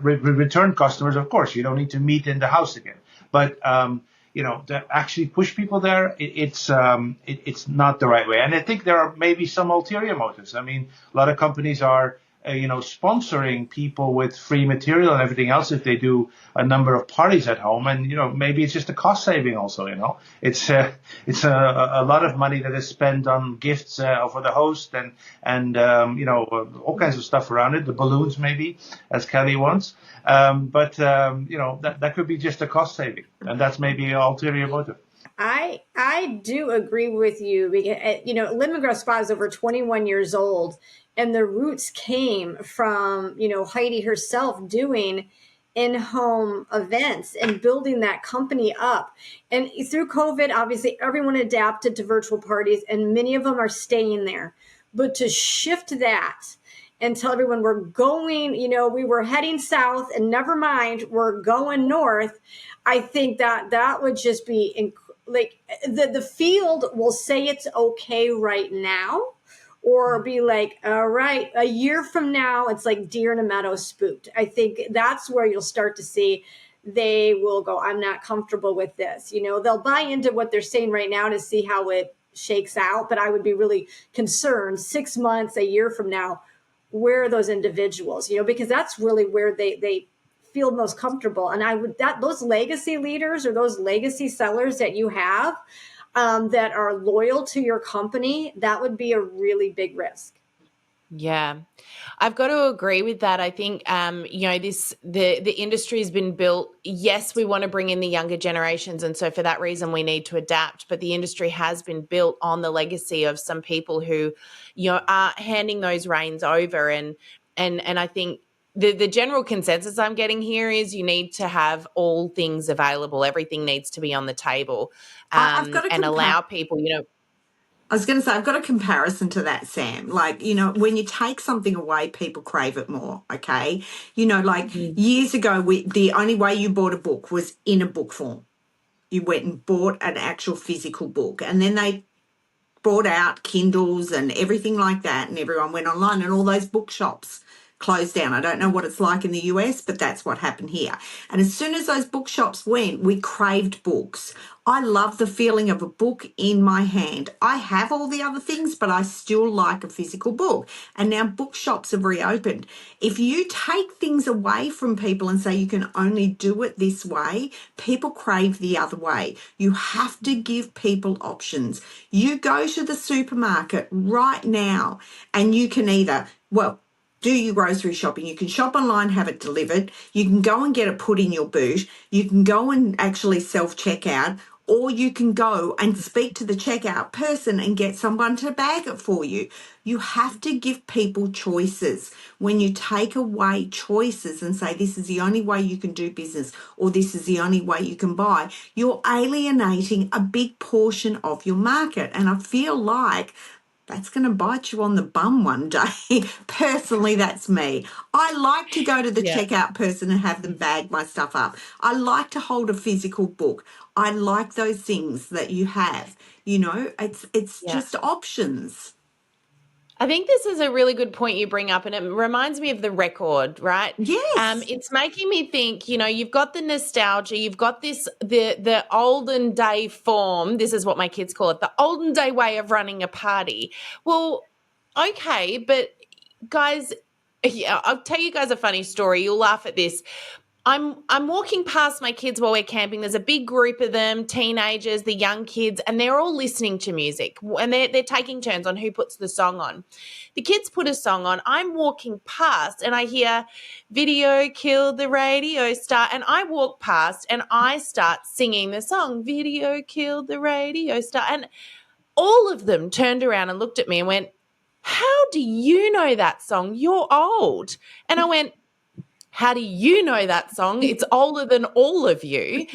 S4: Return customers, of course, you don't need to meet in the house again. But to actually push people there, it's not the right way. And I think there are maybe some ulterior motives. I mean, a lot of companies are, sponsoring people with free material and everything else if they do a number of parties at home. And, maybe it's just a cost saving also, It's a lot of money that is spent on gifts for the host and all kinds of stuff around it, the balloons maybe, as Kelly wants. But that could be just a cost saving. And that's maybe an ulterior motive.
S3: I do agree with you because, Lemongrass Spa is over 21 years old, and the roots came from, Heidi herself doing in-home events and building that company up. And through COVID, obviously, everyone adapted to virtual parties, and many of them are staying there. But to shift that and tell everyone we're going, we were heading south and never mind, we're going north, I think that would just be like the field will say it's okay right now, or be like, all right, a year from now, it's like deer in a meadow spooked. I think that's where you'll start to see they will go, I'm not comfortable with this. They'll buy into what they're saying right now to see how it shakes out. But I would be really concerned 6 months, a year from now, where are those individuals, because that's really where they feel most comfortable. And those legacy leaders or those legacy sellers that you have that are loyal to your company, that would be a really big risk.
S1: Yeah, I've got to agree with that. I think, the industry has been built. Yes, we want to bring in the younger generations. And so for that reason, we need to adapt. But the industry has been built on the legacy of some people who, are handing those reins over. And I think the general consensus I'm getting here is you need to have all things available. Everything needs to be on the table and allow people,
S2: I was going to say, I've got a comparison to that, Sam. Like, when you take something away, people crave it more, okay? Years ago, the only way you bought a book was in a book form. You went and bought an actual physical book. And then they brought out Kindles and everything like that, and everyone went online, and all those bookshops closed down. I don't know what it's like in the US, but that's what happened here. And as soon as those bookshops went, we craved books. I love the feeling of a book in my hand. I have all the other things, but I still like a physical book. And now bookshops have reopened. If you take things away from people and say you can only do it this way, people crave the other way. You have to give people options. You go to the supermarket right now and you can either, well, do your grocery shopping. You can shop online, have it delivered. You can go and get it put in your boot. You can go and actually self-checkout, or you can go and speak to the checkout person and get someone to bag it for you. You have to give people choices. When you take away choices and say this is the only way you can do business or this is the only way you can buy, you're alienating a big portion of your market. And I feel like that's going to bite you on the bum one day. Personally, that's me. I like to go to the checkout person and have them bag my stuff up. I like to hold a physical book. I like those things that you have. You know, it's just options.
S1: I think this is a really good point you bring up, and it reminds me of the record, right?
S2: Yes.
S1: It's making me think, you know, you've got the nostalgia, you've got this, the olden day form. This is what my kids call it, the olden day way of running a party. Well, okay, but guys, yeah, I'll tell you guys a funny story. You'll laugh at this. I'm walking past my kids while we're camping. There's a big group of them, teenagers, the young kids, and they're all listening to music. And they're taking turns on who puts the song on. The kids put a song on. I'm walking past and I hear Video Killed the Radio Star. And I walk past and I start singing the song, Video Killed the Radio Star. And all of them turned around and looked at me and went, how do you know that song? You're old. And I went, how do you know that song? It's older than all of you.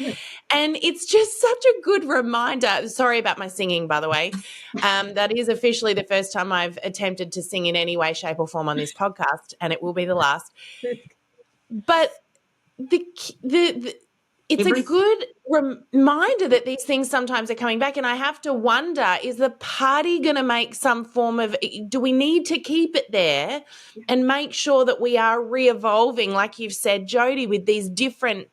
S1: And it's just such a good reminder. Sorry about my singing, by the way. That is officially the first time I've attempted to sing in any way, shape, or form on this podcast, and it will be the last. But it's a good reminder that these things sometimes are coming back, and I have to wonder, is the party going to make some form of, do we need to keep it there and make sure that we are re-evolving, like you've said, Jodi, with these different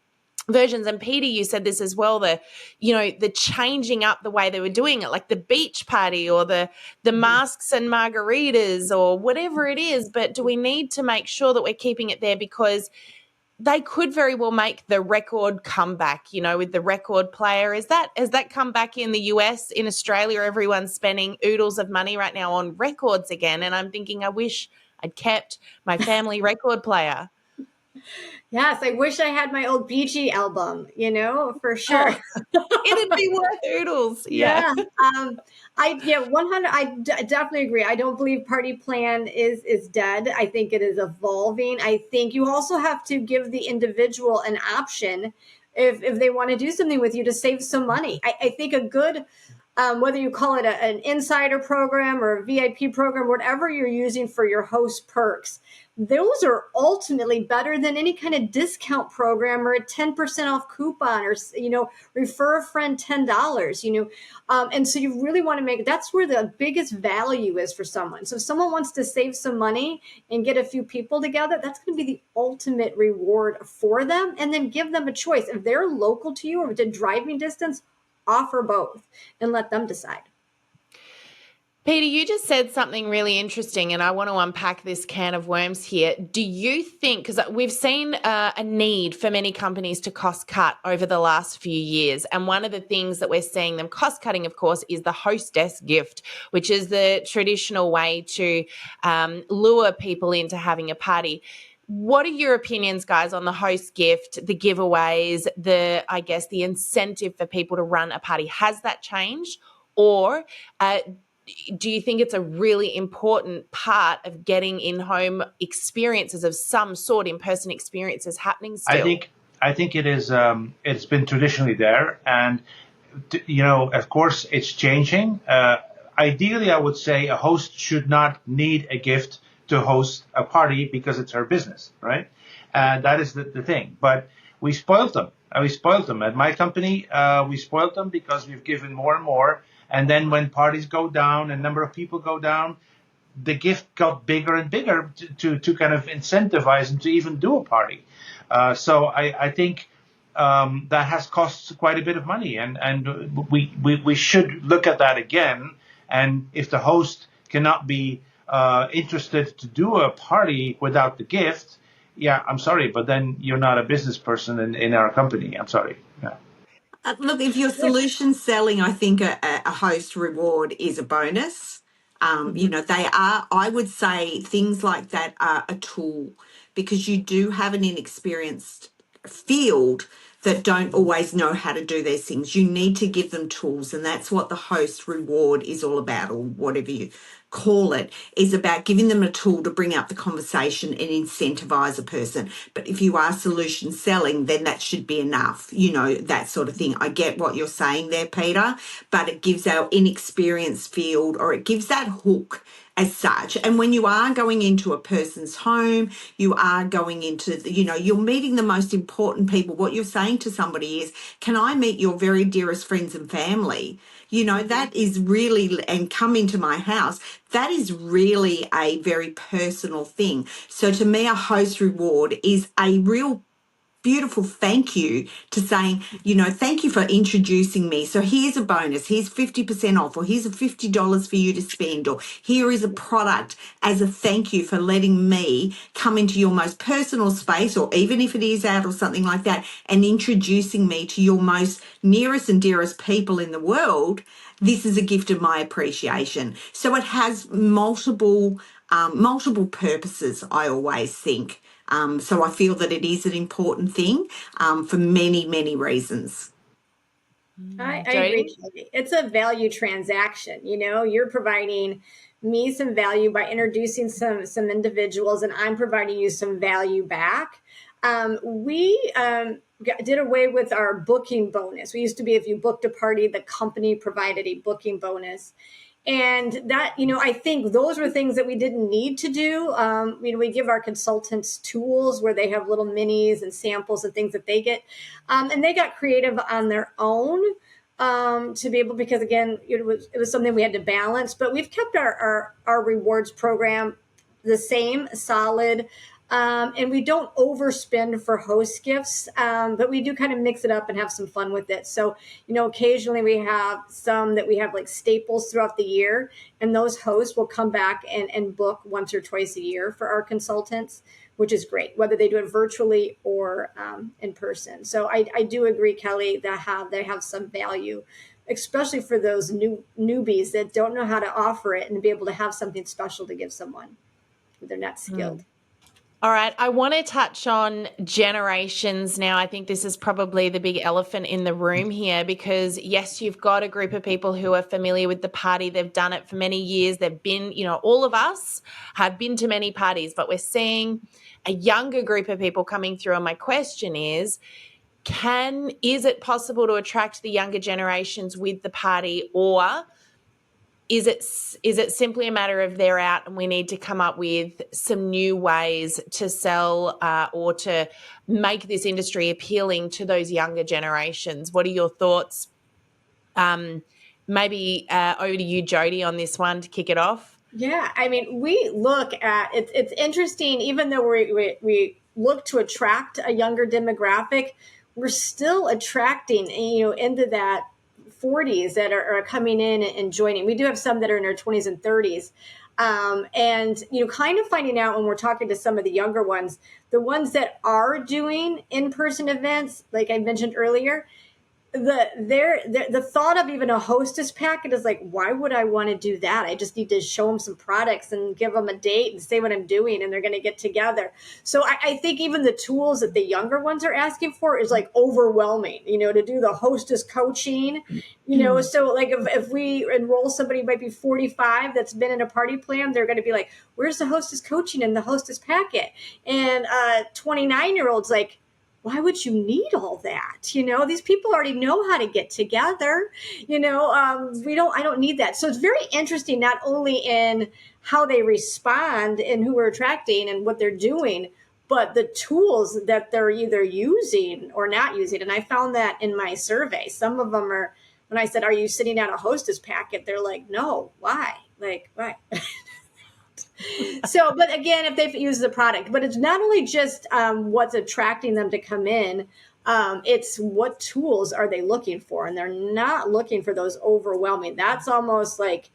S1: versions? And Peter, you said this as well, the changing up the way they were doing it, like the beach party or the masks and margaritas or whatever it is. But do we need to make sure that we're keeping it there, because they could very well make the record comeback, you know, with the record player. Has that come back in the US? In Australia, everyone's spending oodles of money right now on records again. And I'm thinking, I wish I'd kept my family record player.
S3: Yes, I wish I had my old Beachy album, you know, for sure.
S1: It'd be worth oodles. Yeah.
S3: 100. Definitely agree. I don't believe Party Plan is dead. I think it is evolving. I think you also have to give the individual an option if they want to do something with you to save some money. I think a good, whether you call it an insider program or a VIP program, whatever you're using for your host perks, those are ultimately better than any kind of discount program or a 10% off coupon or, you know, refer a friend $10, you know. And so you really want to that's where the biggest value is for someone. So if someone wants to save some money and get a few people together, that's going to be the ultimate reward for them. And then give them a choice. If they're local to you or within driving distance, offer both and let them decide.
S1: Peter, you just said something really interesting, and I want to unpack this can of worms here. Do you think, because we've seen a need for many companies to cost cut over the last few years, and one of the things that we're seeing them cost cutting, of course, is the hostess gift, which is the traditional way to lure people into having a party. What are your opinions, guys, on the host gift, the giveaways, the incentive for people to run a party? Has that changed? Or do you think it's a really important part of getting in-home experiences of some sort, in-person experiences happening still?
S4: I think it is. It's been traditionally there, and you know, of course, it's changing. Ideally, I would say a host should not need a gift to host a party because it's her business, right? That is the thing. But we spoiled them. At my company, we spoiled them because we've given more and more. And then when parties go down and number of people go down, the gift got bigger and bigger to kind of incentivize them to even do a party. So I think that has cost quite a bit of money, and we should look at that again. And if the host cannot be interested to do a party without the gift, yeah, I'm sorry, but then you're not a business person in our company. I'm sorry. Yeah.
S2: Look, if you're solution selling, I think a host reward is a bonus. They are, I would say things like that are a tool, because you do have an inexperienced field that don't always know how to do these things. You need to give them tools, and that's what the host reward is all about, or whatever you call it, is about giving them a tool to bring up the conversation and incentivize a person. But if you are solution selling, then that should be enough, that sort of thing. I get what you're saying there, Peter, but it gives our inexperienced field, or it gives that hook as such. And when you are going into a person's home, you are going into, you're meeting the most important people. What you're saying to somebody is, can I meet your very dearest friends and family? That is really, and come into my house, that is really a very personal thing. So to me, a host reward is a real beautiful thank you to saying, thank you for introducing me. So here's a bonus, here's 50% off, or here's a $50 for you to spend, or here is a product as a thank you for letting me come into your most personal space, or even if it is out or something like that, and introducing me to your most nearest and dearest people in the world. This is a gift of my appreciation. So it has multiple purposes, I always think. So I feel that it is an important thing for many, many reasons.
S3: I agree,
S1: Jodi?
S3: Kelly. It's a value transaction. You're providing me some value by introducing some individuals, and I'm providing you some value back. We did away with our booking bonus. We used to be, if you booked a party, the company provided a booking bonus. And that, I think those were things that we didn't need to do. We give our consultants tools where they have little minis and samples and things that they get. And they got creative on their own to be able, because again, it was something we had to balance. But we've kept our rewards program the same, solid. And we don't overspend for host gifts, but we do kind of mix it up and have some fun with it. So, occasionally we have some that we have like staples throughout the year, and those hosts will come back and book once or twice a year for our consultants, which is great, whether they do it virtually or in person. So I do agree, Kelly, that they have some value, especially for those newbies that don't know how to offer it, and be able to have something special to give someone if they're not skilled.
S1: All right, I want to touch on generations now. I think this is probably the big elephant in the room here, because yes, you've got a group of people who are familiar with the party. They've done it for many years. They've been, all of us have been to many parties, but we're seeing a younger group of people coming through. And my question is it possible to attract the younger generations with the party, or is it simply a matter of they're out and we need to come up with some new ways to sell or to make this industry appealing to those younger generations? What are your thoughts? Maybe over to you, Jodi, on this one to kick it off.
S3: Yeah, I mean, we look at it's interesting. Even though we look to attract a younger demographic, we're still attracting into that 40s that are coming in and joining. We do have some that are in their 20s and 30s. And kind of finding out when we're talking to some of the younger ones, the ones that are doing in-person events, like I mentioned earlier, the thought of even a hostess packet is like, why would I want to do that? I just need to show them some products and give them a date and say what I'm doing, and they're going to get together. So I think even the tools that the younger ones are asking for is like overwhelming, to do the hostess coaching, so like if we enroll somebody who might be 45 that's been in a party plan, they're going to be like, where's the hostess coaching and the hostess packet? And 29-year-olds like, why would you need all that? These people already know how to get together. I don't need that. So it's very interesting, not only in how they respond and who we're attracting and what they're doing, but the tools that they're either using or not using. And I found that in my survey. Some of them are, when I said, are you sitting out a hostess packet? They're like, no, why? Like, why? So, but again, if they've used the product, but it's not only just what's attracting them to come in, it's what tools are they looking for, and they're not looking for those overwhelming. That's almost like,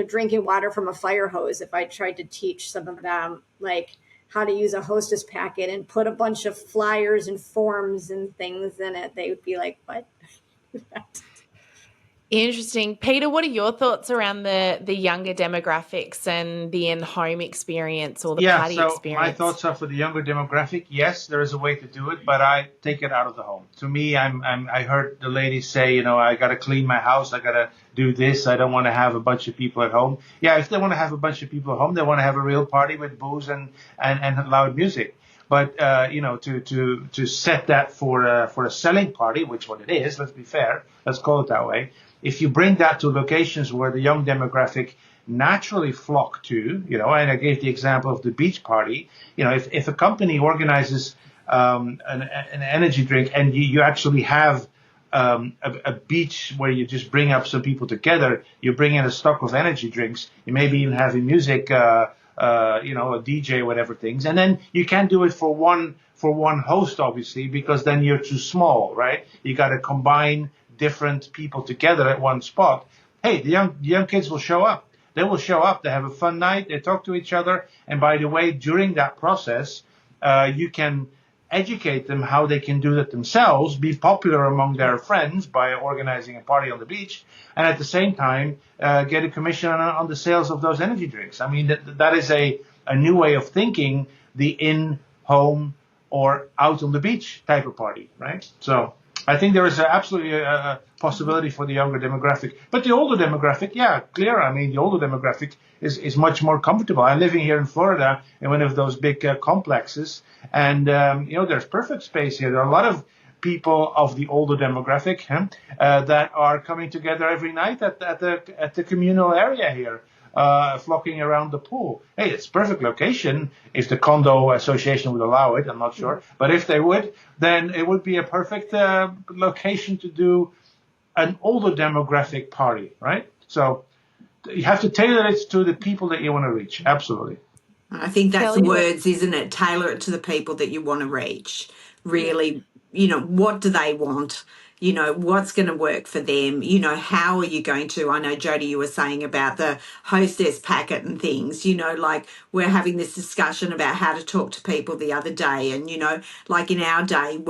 S3: drinking water from a fire hose. If I tried to teach some of them like how to use a hostess packet and put a bunch of flyers and forms and things in it, they would be like, what?
S1: Interesting. Peter, what are your thoughts around the younger demographics and the in-home experience or the
S4: Yeah,
S1: party
S4: so my
S1: experience?
S4: thoughts are for the younger demographic. Yes, there is a way to do it, but I take it out of the home. To me, I heard the lady say, I got to clean my house. I got to do this. I don't want to have a bunch of people at home. Yeah, if they want to have a bunch of people at home, they want to have a real party with booze and loud music. But to set that for a selling party, which what it is, let's be fair, let's call it that way. If you bring that to locations where the young demographic naturally flock to, and I gave the example of the beach party. If a company organizes an energy drink and you actually have a beach where you just bring up some people together, you bring in a stock of energy drinks, you maybe even have music, a DJ, whatever things, and then you can't do it for one host, obviously, because then you're too small, right? You got to combine different people together at one spot. Hey, the young kids will show up. They will show up. They have a fun night. They talk to each other. And by the way, during that process, you can educate them how they can do that themselves, be popular among their friends by organizing a party on the beach, and at the same time, get a commission on the sales of those energy drinks. I mean, that is a new way of thinking the in-home or out on the beach type of party, right? So I think there is absolutely a possibility for the younger demographic. But the older demographic, yeah, clear. I mean, the older demographic is much more comfortable. I'm living here in Florida in one of those big complexes, and there's perfect space here. There are a lot of people of the older demographic that are coming together every night at the communal area here. Flocking around the pool. Hey, it's perfect location if the condo association would allow it. I'm not sure, but if they would, then it would be a perfect location to do an older demographic party, right? So you have to tailor it to the people that you want to reach. Absolutely.
S2: I think that's
S1: Kelly,
S2: the words, isn't it? Tailor it to the people that you want to reach. Really, what do they want? What's going to work for them? How are you going to? I know, Jodi, you were saying about the hostess packet and things, like we're having this discussion about how to talk to people the other day. And, like in our day,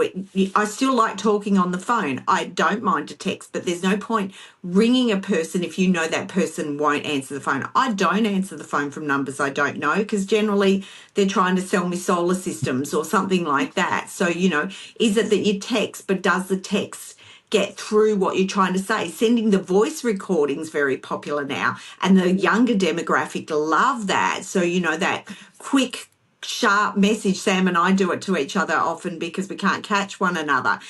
S2: I still like talking on the phone. I don't mind a text, but there's no point ringing a person if you know that person won't answer the phone. I don't answer the phone from numbers I don't know because generally they're trying to sell me solar systems or something like that. So, is it that you text, but does the text get through what you're trying to say? Sending the voice recordings very popular now, and the younger demographic love that. So, that quick, sharp message. Sam and I do it to each other often because we can't catch one another,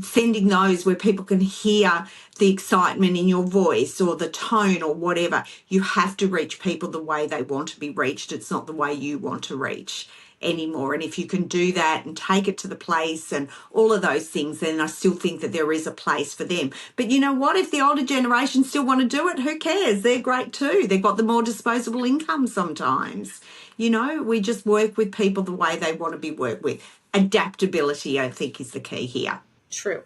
S2: sending those where people can hear the excitement in your voice or the tone or whatever. You have to reach people the way they want to be reached. It's not the way you want to reach anymore. And if you can do that and take it to the place and all of those things, then I still think that there is a place for them. But you know what? If the older generation still want to do it, who cares? They're great too. They've got the more disposable income sometimes. We just work with people the way they want to be worked with. Adaptability, I think, is the key here.
S3: True.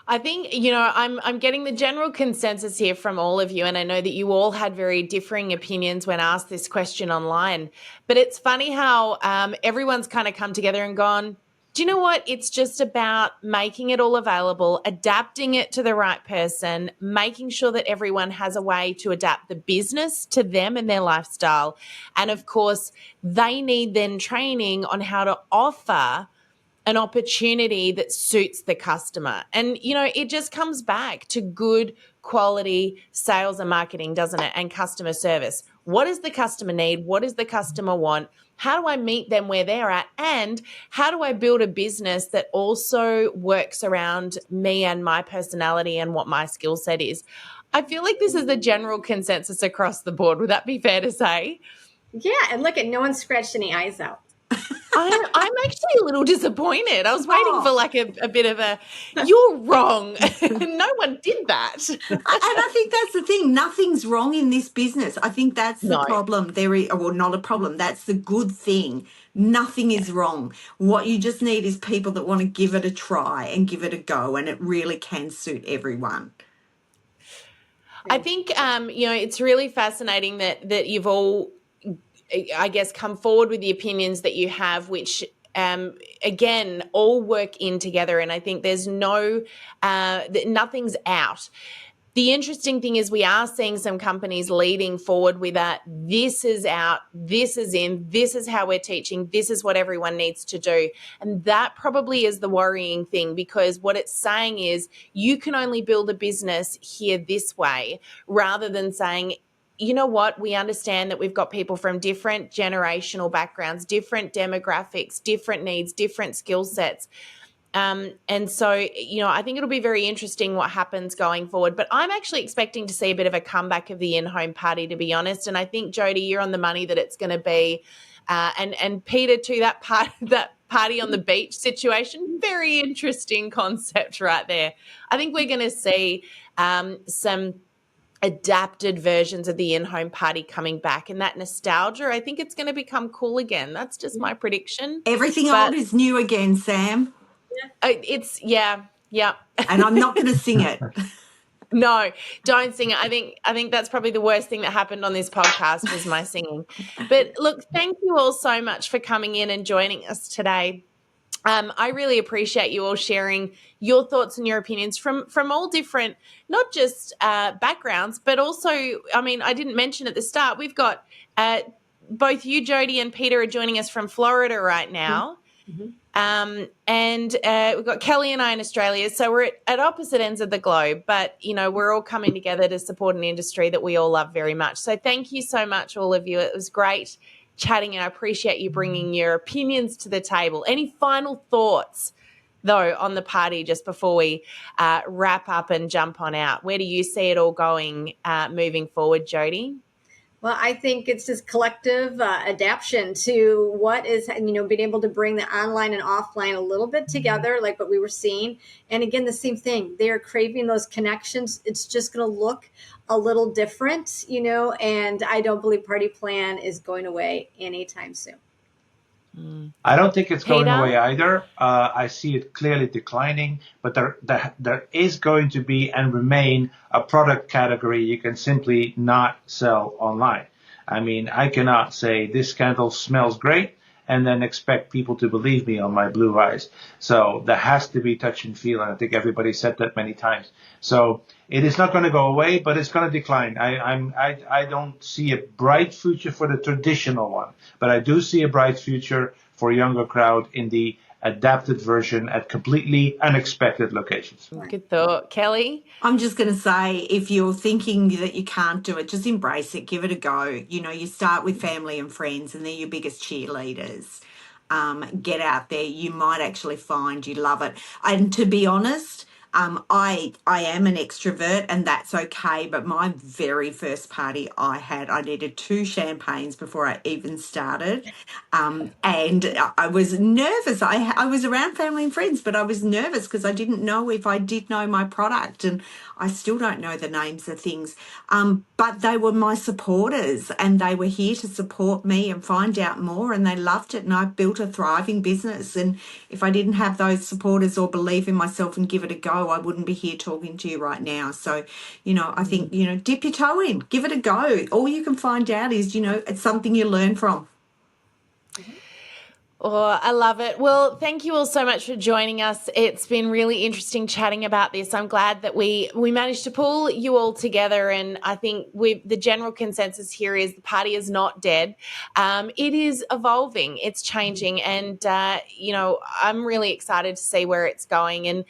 S1: I think, I'm getting the general consensus here from all of you, and I know that you all had very differing opinions when asked this question online. But it's funny how everyone's kind of come together and gone, do you know what? It's just about making it all available, adapting it to the right person, making sure that everyone has a way to adapt the business to them and their lifestyle. And of course, they need then training on how to offer an opportunity that suits the customer. And, it just comes back to good quality sales and marketing, doesn't it? And customer service. What does the customer need? What does the customer want? How do I meet them where they're at? And how do I build a business that also works around me and my personality and what my skill set is? I feel like this is the general consensus across the board. Would that be fair to say?
S3: Yeah. And look, no one scratched any eyes out.
S1: I'm actually a little disappointed. I was waiting
S2: Oh.
S1: for like a bit of a, you're wrong. No one did that.
S2: And I think that's the thing. Nothing's wrong in this business. I think that's the
S1: No.
S2: problem. Well, not a problem. That's the good thing. Nothing is wrong. What you just need is people that want to give it a try and give it a go, and it really can suit everyone.
S1: I think it's really fascinating that you've all, I guess, come forward with the opinions that you have, which again all work in together. And I think there's nothing's out. The interesting thing is we are seeing some companies leading forward with this is out, this is in, this is how we're teaching, this is what everyone needs to do. And that probably is the worrying thing, because what it's saying is you can only build a business here this way, rather than saying, you know what, we understand that we've got people from different generational backgrounds, different demographics, different needs, different skill sets. And so, I think it'll be very interesting what happens going forward. But I'm actually expecting to see a bit of a comeback of the in-home party, to be honest. And I think, Jodi, you're on the money that it's going to be. And Peter, too, that party on the beach situation, very interesting concept right there. I think we're going to see some adapted versions of the in-home party coming back, and that nostalgia, I think it's going to become cool again. That's just my prediction.
S2: Everything old is new again, Sam.
S1: Yeah.
S2: And I'm not going to sing it.
S1: No, don't sing it. I think that's probably the worst thing that happened on this podcast was my singing. But look, thank you all so much for coming in and joining us today. I really appreciate you all sharing your thoughts and your opinions from all different, not just backgrounds, but also, I didn't mention at the start, we've got both you, Jodi, and Peter are joining us from Florida right now. Mm-hmm. And we've got Kelly and I in Australia, so we're at opposite ends of the globe, but we're all coming together to support an industry that we all love very much. So thank you so much, all of you. It was great chatting, and I appreciate you bringing your opinions to the table. Any final thoughts, though, on the party just before we wrap up and jump on out? Where do you see it all going moving forward, Jodi?
S3: Well, I think it's just collective adaptation to what is, being able to bring the online and offline a little bit together, like what we were seeing. And again, the same thing. They are craving those connections. It's just going to look a little different, and I don't believe Party Plan is going away anytime soon.
S4: I don't think it's going away either. I see it clearly declining, but there is going to be and remain a product category you can simply not sell online. I cannot say this candle smells great and then expect people to believe me on my blue eyes. So there has to be touch and feel, and I think everybody said that many times. So it is not going to go away, but it's going to decline. I don't see a bright future for the traditional one, but I do see a bright future for a younger crowd in the adapted version at completely unexpected locations.
S1: Good thought. Kelly?
S2: I'm just going to say, if you're thinking that you can't do it, just embrace it. Give it a go. You start with family and friends, and they're your biggest cheerleaders. Get out there. You might actually find you love it. And to be honest, I am an extrovert, and that's okay. But my very first party I needed 2 champagnes before I even started. And I was nervous. I was around family and friends, but I was nervous because I didn't know if I did know my product, and I still don't know the names of things. But they were my supporters, and they were here to support me and find out more, and they loved it, and I built a thriving business. And if I didn't have those supporters or believe in myself and give it a go, I wouldn't be here talking to you right now. So, I think, dip your toe in, give it a go. All you can find out is, it's something you learn from.
S1: Oh, I love it. Well, thank you all so much for joining us. It's been really interesting chatting about this. I'm glad that we managed to pull you all together, and I think the general consensus here is the party is not dead. It is evolving. It's changing, and I'm really excited to see where it's going. And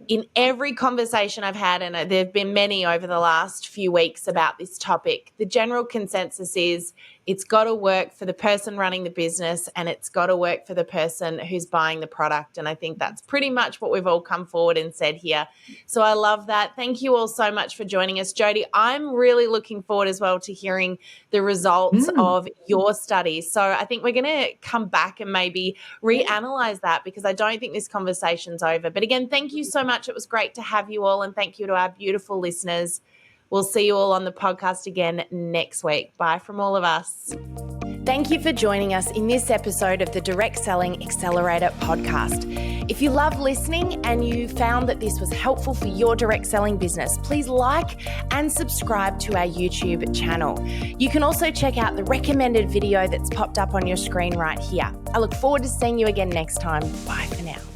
S1: in every conversation I've had, and there have been many over the last few weeks about this topic, the general consensus is it's got to work for the person running the business, and it's got to work for the person who's buying the product. And I think that's pretty much what we've all come forward and said here. So I love that. Thank you all so much for joining us. Jodi, I'm really looking forward as well to hearing the results of your study. So I think we're going to come back and maybe reanalyze that, because I don't think this conversation's over. But again, thank you so much. It was great to have you all, and thank you to our beautiful listeners. We'll see you all on the podcast again next week. Bye from all of us. Thank you for joining us in this episode of the Direct Selling Accelerator podcast. If you love listening and you found that this was helpful for your direct selling business, please like and subscribe to our YouTube channel. You can also check out the recommended video that's popped up on your screen right here. I look forward to seeing you again next time. Bye for now.